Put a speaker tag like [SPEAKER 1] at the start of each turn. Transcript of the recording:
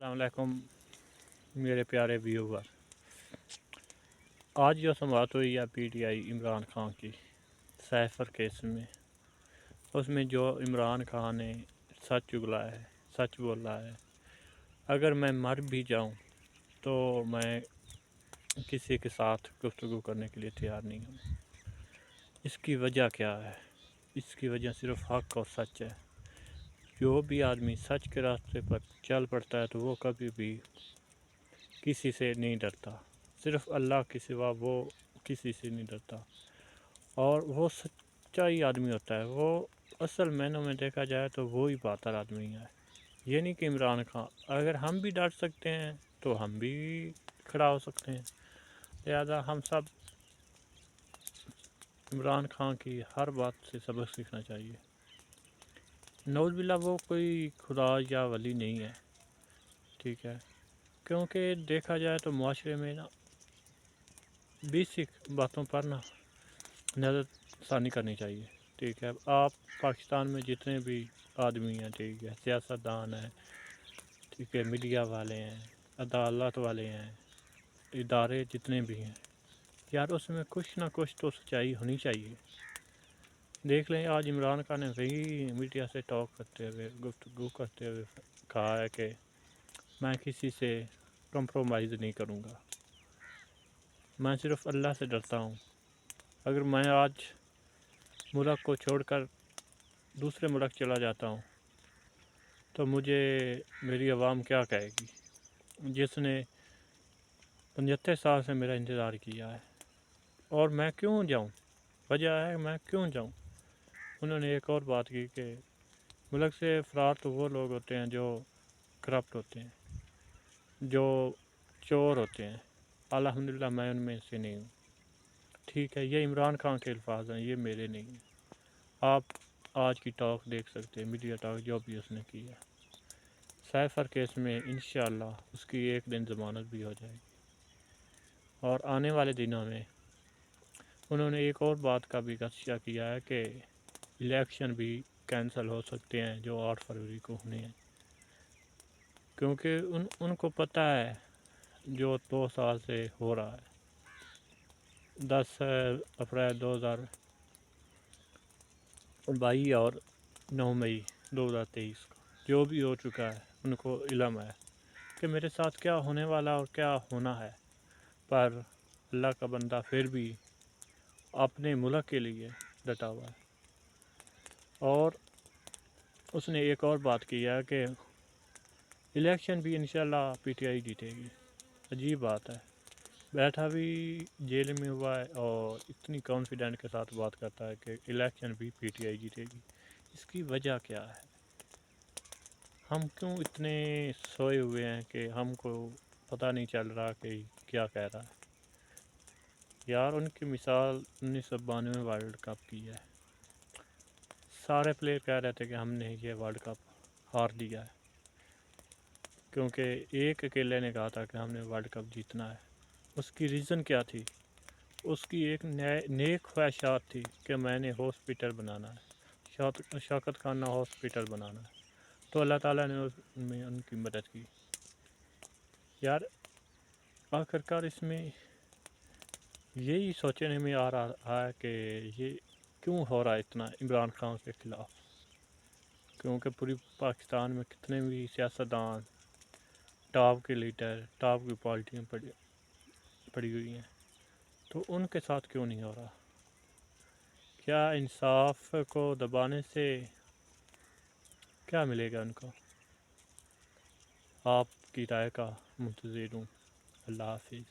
[SPEAKER 1] अस्सलाम वालेकुम मेरे प्यारे व्यूवर। आज जो समाअत हुई है पीटीआई इमरान खान की साइफर केस में, उसमें जो इमरान खान ने सच उगला है, सच बोला है, अगर मैं मर भी जाऊं तो मैं किसी के साथ गुफ्तगू करने के लिए तैयार नहीं हूं। इसकी वजह क्या है? इसकी वजह सिर्फ हक और सच है। जो भी आदमी सच के रास्ते पर चल पड़ता है तो वो कभी भी किसी से नहीं डरता। सिर्फ अल्लाह के सिवा वो किसी से नहीं डरता, और वो सच्चा ही आदमी होता है। वो असल मायनों में देखा जाए तो वो ही बहादुर आदमी है। ये नहीं कि इमरान खान, अगर हम भी डर सकते हैं तो हम भी खड़ा हो सकते हैं। लिहाजा हम सब इमरान खान की हर बात से सबक सीखना चाहिए। नौज़ बिल्लाह वो कोई खुदा या वली नहीं है, ठीक है, क्योंकि देखा जाए तो मुआशरे में ना बेसिक बातों पर ना नज़रसानी करनी चाहिए। ठीक है, आप पाकिस्तान में जितने भी आदमी हैं, ठीक है, सियासतदान हैं, ठीक है, मीडिया वाले हैं, अदालत वाले हैं, इदारे जितने भी हैं, यार उसमें कुछ ना कुछ तो सच्चाई होनी चाहिए। देख लें, आज इमरान खान ने वही मीडिया से टॉक करते हुए, गुफ्तगू करते हुए कहा है कि मैं किसी से कंप्रोमाइज़ नहीं करूँगा, मैं सिर्फ अल्लाह से डरता हूँ। अगर मैं आज मुल्क को छोड़कर दूसरे मुल्क चला जाता हूँ तो मुझे मेरी आवाम क्या कहेगी, जिसने 75 साल से मेरा इंतज़ार किया है, और मैं क्यों जाऊँ? वजह है मैं क्यों जाऊँ। उन्होंने एक और बात की कि मुल्क से फ़रार तो वो लोग होते हैं जो करप्ट होते हैं, जो चोर होते हैं। अल्हम्दुलिल्लाह मैं उनमें से नहीं हूँ। ठीक है, ये इमरान खान के अल्फाज हैं, ये मेरे नहीं हैं। आप आज की टॉक देख सकते हैं, मीडिया टॉक जो भी उसने की है। साइफर केस में इंशाअल्लाह उसकी एक दिन ज़मानत भी हो जाएगी, और आने वाले दिनों में उन्होंने एक और बात का भी खदशा किया है कि इलेक्शन भी कैंसिल हो सकते हैं जो 8 फरवरी को होने हैं, क्योंकि उनको पता है जो 2 साल से हो रहा है। 10 अप्रैल 2022 और 9 मई 2023 को जो भी हो चुका है, उनको इल्म है कि मेरे साथ क्या होने वाला और क्या होना है। पर अल्लाह का बंदा फिर भी अपने मुल्क के लिए डटा हुआ है। और उसने एक और बात की है कि इलेक्शन भी इंशाल्लाह पीटीआई जीतेगी। अजीब बात है, बैठा भी जेल में हुआ है और इतनी कॉन्फिडेंट के साथ बात करता है कि इलेक्शन भी पीटीआई जीतेगी। इसकी वजह क्या है? हम क्यों इतने सोए हुए हैं कि हमको पता नहीं चल रहा कि क्या कह रहा है। यार उनकी मिसाल 1992 वर्ल्ड कप की है। सारे प्लेयर कह रहे थे कि हमने ये वर्ल्ड कप हार दिया है, क्योंकि एक अकेले ने कहा था कि हमने वर्ल्ड कप जीतना है। उसकी रीज़न क्या थी? उसकी एक नेक ख्वाहिशात थी कि मैंने हॉस्पिटल बनाना है, शौकत खाना हॉस्पिटल बनाना है, तो अल्लाह ताला ने उसमें उनकी मदद की। यार आखिरकार इसमें यही सोचने में आ रहा है कि ये क्यों हो रहा है इतना इमरान खान के ख़िलाफ़, क्योंकि पूरी पाकिस्तान में कितने भी सियासतदान, टॉप के लीडर, टॉप की पार्टियाँ पड़ी हुई हैं, तो उनके साथ क्यों नहीं हो रहा? क्या इंसाफ को दबाने से क्या मिलेगा उनको? आपकी राय का मुंतज़िर हूँ। अल्लाह हाफिज़।